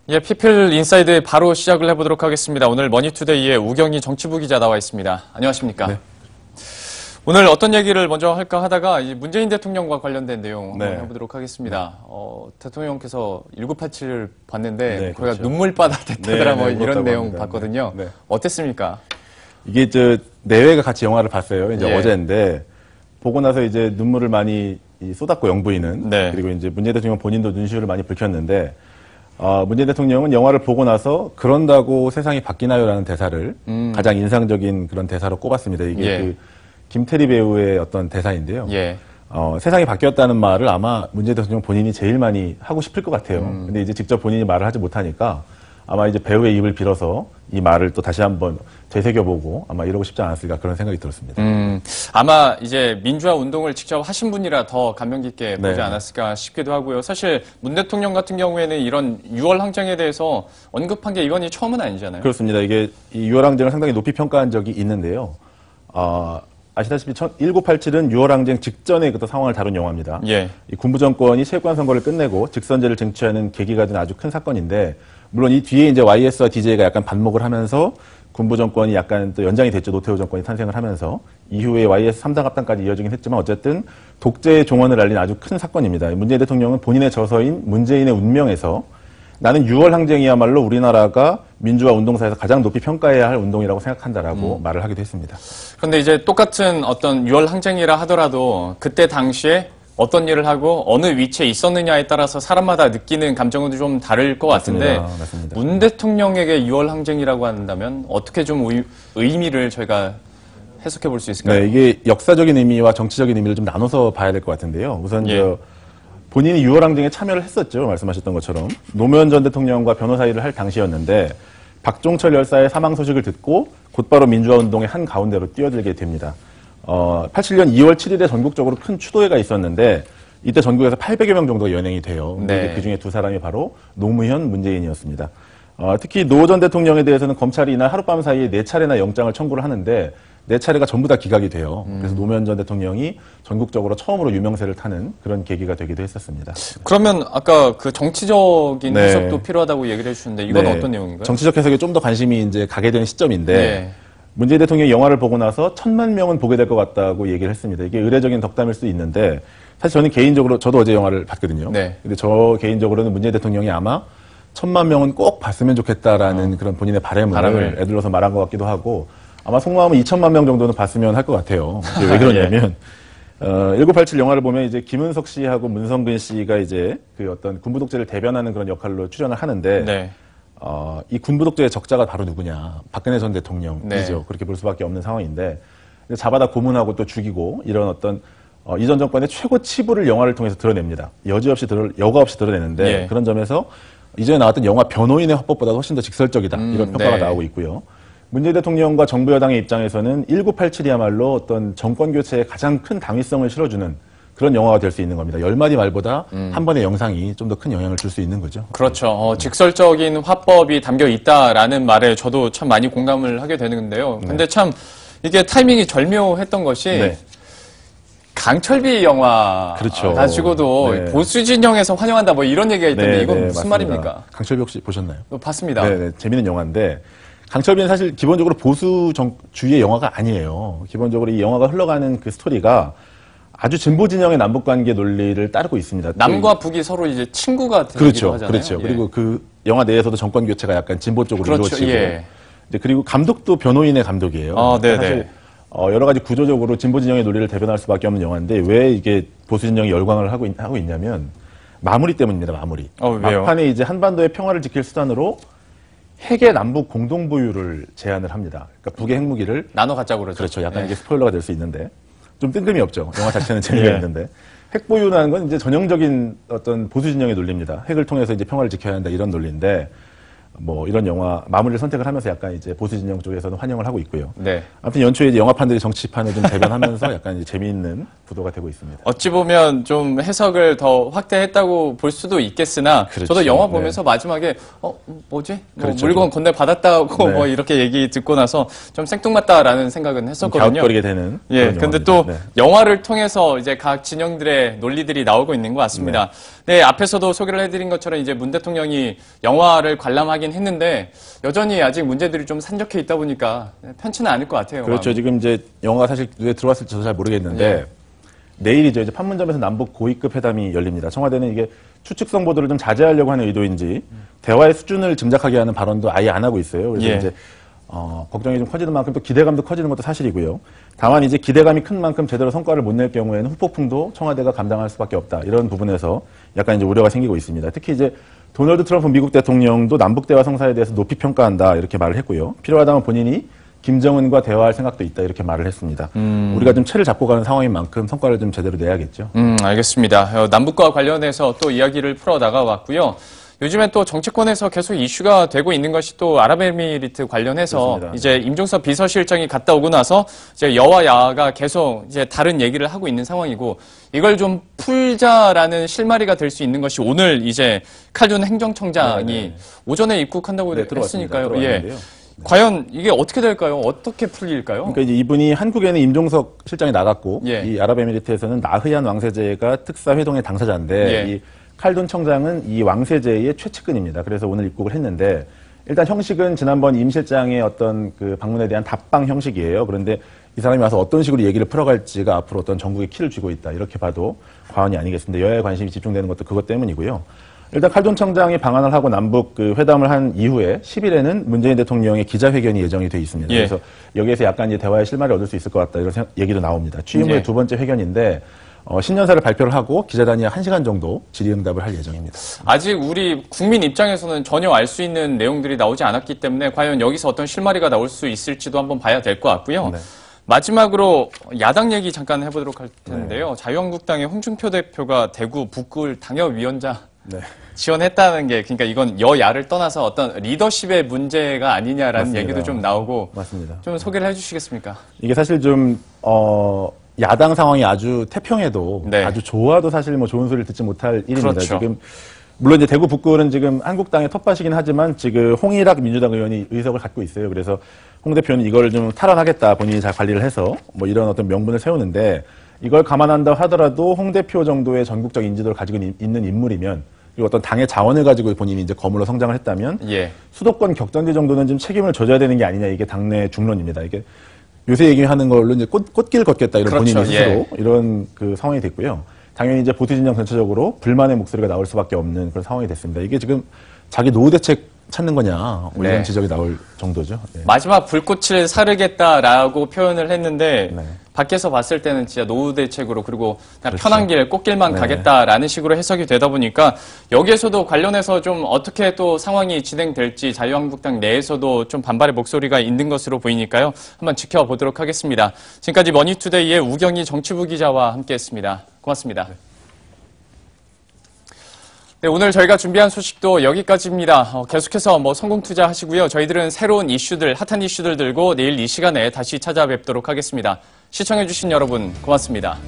예, 피플 인사이드 바로 시작을 해보도록 하겠습니다. 오늘 머니투데이에 우경희 정치부 기자 나와 있습니다. 안녕하십니까? 네. 오늘 어떤 얘기를 먼저 할까 하다가 이 문재인 대통령과 관련된 내용 한번 해보도록 하겠습니다. 대통령께서 1987을 봤는데 거기가 그렇죠. 눈물바다 됐다더라 뭐 이런 내용 봤거든요. 네. 어땠습니까? 이게 내외가 같이 영화를 봤어요. 이제 어제인데 보고 나서 이제 눈물을 많이 쏟았고 영부인은 그리고 이제 문재인 대통령 본인도 눈시울을 많이 붉혔는데 문재인 대통령은 영화를 보고 나서 그런다고 세상이 바뀌나요라는 대사를 가장 인상적인 그런 대사로 꼽았습니다. 이게 그 김태리 배우의 어떤 대사인데요. 세상이 바뀌었다는 말을 아마 문재인 대통령 본인이 제일 많이 하고 싶을 것 같아요. 근데 이제 직접 본인이 말을 하지 못하니까 아마 이제 배우의 입을 빌어서 이 말을 또 다시 한번 되새겨보고 아마 이러고 싶지 않았을까 그런 생각이 들었습니다. 아마 이제 민주화 운동을 직접 하신 분이라 더 감명 깊게 보지 않았을까 싶기도 하고요. 사실 문 대통령 같은 경우에는 이런 6월 항쟁에 대해서 언급한 게 이번이 처음은 아니잖아요. 그렇습니다. 이게 이 6월 항쟁을 상당히 높이 평가한 적이 있는데요. 아시다시피 1987은 6월 항쟁 직전의 그 상황을 다룬 영화입니다. 이 군부 정권이 체육관 선거를 끝내고 직선제를 쟁취하는 계기가 된 아주 큰 사건인데 물론 이 뒤에 이제 YS와 DJ가 약간 반목을 하면서 군부 정권이 약간 또 연장이 됐죠. 노태우 정권이 탄생을 하면서 이후에 YS 3당 합당까지 이어지긴 했지만 어쨌든 독재의 종언을 알린 아주 큰 사건입니다. 문재인 대통령은 본인의 저서인 문재인의 운명에서 나는 6월 항쟁이야말로 우리나라가 민주화 운동사에서 가장 높이 평가해야 할 운동이라고 생각한다라고 말을 하기도 했습니다. 그런데 이제 똑같은 어떤 6월 항쟁이라 하더라도 그때 당시에 어떤 일을 하고 어느 위치에 있었느냐에 따라서 사람마다 느끼는 감정은 좀 다를 것 같은데 맞습니다. 문 대통령에게 6월 항쟁이라고 한다면 어떻게 좀 의미를 저희가 해석해 볼 수 있을까요? 네, 이게 역사적인 의미와 정치적인 의미를 좀 나눠서 봐야 될 것 같은데요. 우선 본인이 6월 항쟁에 참여를 했었죠. 말씀하셨던 것처럼. 노무현 전 대통령과 변호사 일을 할 당시였는데 박종철 열사의 사망 소식을 듣고 곧바로 민주화 운동의 한 가운데로 뛰어들게 됩니다. 87년 2월 7일에 전국적으로 큰 추도회가 있었는데 이때 전국에서 800여 명 정도가 연행이 돼요. 그중에 두 사람이 바로 노무현, 문재인이었습니다. 특히 노 전 대통령에 대해서는 검찰이 이날 하룻밤 사이에 4차례나 영장을 청구를 하는데 4차례가 전부 다 기각이 돼요. 그래서 노무현 전 대통령이 전국적으로 처음으로 유명세를 타는 그런 계기가 되기도 했었습니다. 그러면 아까 그 정치적인 해석도 필요하다고 얘기를 해주셨는데 이건 어떤 내용인가요? 정치적 해석에 좀 더 관심이 이제 가게 되는 시점인데 문재인 대통령이 영화를 보고 나서 1000만 명은 보게 될 것 같다고 얘기를 했습니다. 이게 의례적인 덕담일 수도 있는데 사실 저는 개인적으로 저도 어제 영화를 봤거든요. 근데 저 개인적으로는 문재인 대통령이 아마 1000만 명은 꼭 봤으면 좋겠다라는 그런 본인의 바람을 애들러서 말한 것 같기도 하고 아마 속마음은 2000만 명 정도는 봤으면 할 것 같아요. 왜 그러냐면 1987 영화를 보면 이제 김은석 씨하고 문성근 씨가 이제 그 어떤 군부 독재를 대변하는 그런 역할로 출연을 하는데 이 군부 독재의 적자가 바로 누구냐? 박근혜 전 대통령이죠. 그렇게 볼 수밖에 없는 상황인데 잡아다 고문하고 또 죽이고 이런 어떤 이전 정권의 최고 치부를 영화를 통해서 드러냅니다. 여과 없이 드러내는데 그런 점에서 이전에 나왔던 영화 변호인의 화법보다 훨씬 더 직설적이다. 이런 평가가 나오고 있고요. 문재인 대통령과 정부 여당의 입장에서는 1987이야말로 어떤 정권 교체에 가장 큰 당위성을 실어주는 그런 영화가 될 수 있는 겁니다. 10마디 말보다 한 번의 영상이 좀 더 큰 영향을 줄 수 있는 거죠. 그렇죠. 직설적인 화법이 담겨 있다라는 말에 저도 참 많이 공감을 하게 되는데요. 근데 참 이게 타이밍이 절묘했던 것이 강철비 영화 가지고도 보수 진영에서 환영한다 뭐 이런 얘기가 있던데 이건 무슨 말입니까? 강철비 혹시 보셨나요? 봤습니다. 재밌는 영화인데 강철비는 사실 기본적으로 보수주의의 영화가 아니에요. 기본적으로 이 영화가 흘러가는 그 스토리가 아주 진보 진영의 남북 관계 논리를 따르고 있습니다. 남과 북이 서로 이제 친구가 되기도 하잖아요. 그렇죠. 그리고 그 영화 내에서도 정권 교체가 약간 진보 쪽으로 이루어지고 그리고 감독도 변호인의 감독이에요. 사실 여러 가지 구조적으로 진보 진영의 논리를 대변할 수밖에 없는 영화인데 왜 이게 보수 진영이 열광을 하고 있냐면 마무리 때문입니다. 마무리. 왜요? 막판에 이제 한반도의 평화를 지킬 수단으로 핵의 남북 공동 보유를 제안을 합니다. 그러니까 북의 핵무기를 나눠 갖자고 그러죠. 그렇죠. 약간 이게 스포일러가 될 수 있는데 좀 뜬금이 없죠. 영화 자체는 재미가 있는데 핵 보유라는 건 이제 전형적인 어떤 보수 진영의 논리입니다. 핵을 통해서 이제 평화를 지켜야 한다 이런 논리인데 뭐 이런 영화 마무리를 선택을 하면서 약간 이제 보수 진영 쪽에서는 환영을 하고 있고요. 네. 아무튼 연초에 이제 영화판들이 정치판을 좀 대변하면서 약간 이제 재미있는 구도가 되고 있습니다. 어찌 보면 좀 해석을 더 확대했다고 볼 수도 있겠으나 그렇죠. 저도 영화 보면서 마지막에 뭐지? 그렇죠. 물건 건네 받았다고 뭐 이렇게 얘기 듣고 나서 좀 생뚱맞다라는 생각은 했었거든요. 갸웃거리게 되는. 예. 근데 또 영화를 통해서 이제 각 진영들의 논리들이 나오고 있는 것 같습니다. 네, 앞에서도 소개를 해드린 것처럼 이제 문 대통령이 영화를 관람하긴 했는데 여전히 아직 문제들이 좀 산적해 있다 보니까 편치는 않을 것 같아요. 그렇죠. 마음이. 지금 이제 영화가 사실 왜 들어왔을지 저도 잘 모르겠는데 내일이죠. 이제 판문점에서 남북 고위급 회담이 열립니다. 청와대는 이게 추측성 보도를 좀 자제하려고 하는 의도인지 대화의 수준을 짐작하게 하는 발언도 아예 안 하고 있어요. 그래서 이제 걱정이 좀 커지는 만큼 또 기대감도 커지는 것도 사실이고요. 다만 이제 기대감이 큰 만큼 제대로 성과를 못 낼 경우에는 후폭풍도 청와대가 감당할 수밖에 없다. 이런 부분에서 약간 이제 우려가 생기고 있습니다. 특히 이제 도널드 트럼프 미국 대통령도 남북 대화 성사에 대해서 높이 평가한다 이렇게 말을 했고요. 필요하다면 본인이 김정은과 대화할 생각도 있다 이렇게 말을 했습니다. 우리가 좀 채를 잡고 가는 상황인 만큼 성과를 좀 제대로 내야겠죠. 알겠습니다. 남북과 관련해서 또 이야기를 풀어 나가왔고요. 요즘에 또 정치권에서 계속 이슈가 되고 있는 것이 또 아랍에미리트 관련해서 그렇습니다. 이제 임종석 비서실장이 갔다 오고 나서 이제 여와 야가 계속 이제 다른 얘기를 하고 있는 상황이고 이걸 좀 풀자라는 실마리가 될 수 있는 것이 오늘 이제 칼둔 행정청장이 오전에 입국한다고 했으니까요. 과연 이게 어떻게 될까요? 어떻게 풀릴까요? 그러니까 이제 이분이 한국에는 임종석 실장이 나갔고 이 아랍에미리트에서는 나흐얀 왕세제가 특사 회동의 당사자인데 이 칼둔 청장은 이 왕세제의 최측근입니다. 그래서 오늘 입국을 했는데 일단 형식은 지난번 임 실장의 어떤 그 방문에 대한 답방 형식이에요. 그런데 이 사람이 와서 어떤 식으로 얘기를 풀어갈지가 앞으로 어떤 전국의 키를 쥐고 있다. 이렇게 봐도 과언이 아니겠습니다. 여야의 관심이 집중되는 것도 그것 때문이고요. 일단 칼둔 청장이 방한을 하고 남북 그 회담을 한 이후에 10일에는 문재인 대통령의 기자회견이 예정이 돼 있습니다. 그래서 여기에서 약간 이제 대화의 실마리를 얻을 수 있을 것 같다. 이런 얘기도 나옵니다. 취임 후에 두 번째 회견인데 신년사를 발표를 하고 기자단이 1시간 정도 질의응답을 할 예정입니다. 아직 우리 국민 입장에서는 전혀 알 수 있는 내용들이 나오지 않았기 때문에 과연 여기서 어떤 실마리가 나올 수 있을지도 한번 봐야 될 것 같고요. 마지막으로 야당 얘기 잠깐 해보도록 할 텐데요. 자유한국당의 홍준표 대표가 대구 북구을 당협위원장 지원했다는 게 그러니까 이건 여야를 떠나서 어떤 리더십의 문제가 아니냐라는 얘기도 좀 나오고 맞습니다. 좀 소개를 해주시겠습니까? 이게 사실 좀 야당 상황이 아주 태평해도 아주 좋아도 사실 뭐 좋은 소리를 듣지 못할 일입니다. 그렇죠. 지금 물론 이제 대구 북구는 지금 한국당의 텃밭이긴 하지만 지금 홍일학 민주당 의원이 의석을 갖고 있어요. 그래서 홍 대표는 이걸 좀 탈환하겠다 본인이 잘 관리를 해서 뭐 이런 어떤 명분을 세우는데 이걸 감안한다 하더라도 홍 대표 정도의 전국적 인지도를 가지고 있는 인물이면 그리고 어떤 당의 자원을 가지고 본인이 이제 거물로 성장을 했다면 수도권 격전지 정도는 좀 책임을 져줘야 되는 게 아니냐 이게 당내 중론입니다. 이게 요새 얘기하는 걸로 이제 꽃길 걷겠다 이런 본인의 스스로 이런 그 상황이 됐고요. 당연히 이제 보수 진영 전체적으로 불만의 목소리가 나올 수밖에 없는 그런 상황이 됐습니다. 이게 지금 자기 노후 대책 찾는 거냐 뭐 이런 지적이 나올 정도죠. 마지막 불꽃을 사르겠다라고 표현을 했는데 밖에서 봤을 때는 진짜 노후 대책으로 그리고 그냥 편한 길 꽃길만 가겠다라는 식으로 해석이 되다 보니까 여기에서도 관련해서 좀 어떻게 또 상황이 진행될지 자유한국당 내에서도 좀 반발의 목소리가 있는 것으로 보이니까요. 한번 지켜보도록 하겠습니다. 지금까지 머니투데이의 우경희 정치부 기자와 함께했습니다. 고맙습니다. 네, 오늘 저희가 준비한 소식도 여기까지입니다. 계속해서 성공 투자하시고요. 저희들은 새로운 이슈들, 핫한 이슈들 들고 내일 이 시간에 다시 찾아뵙도록 하겠습니다. 시청해주신 여러분 고맙습니다.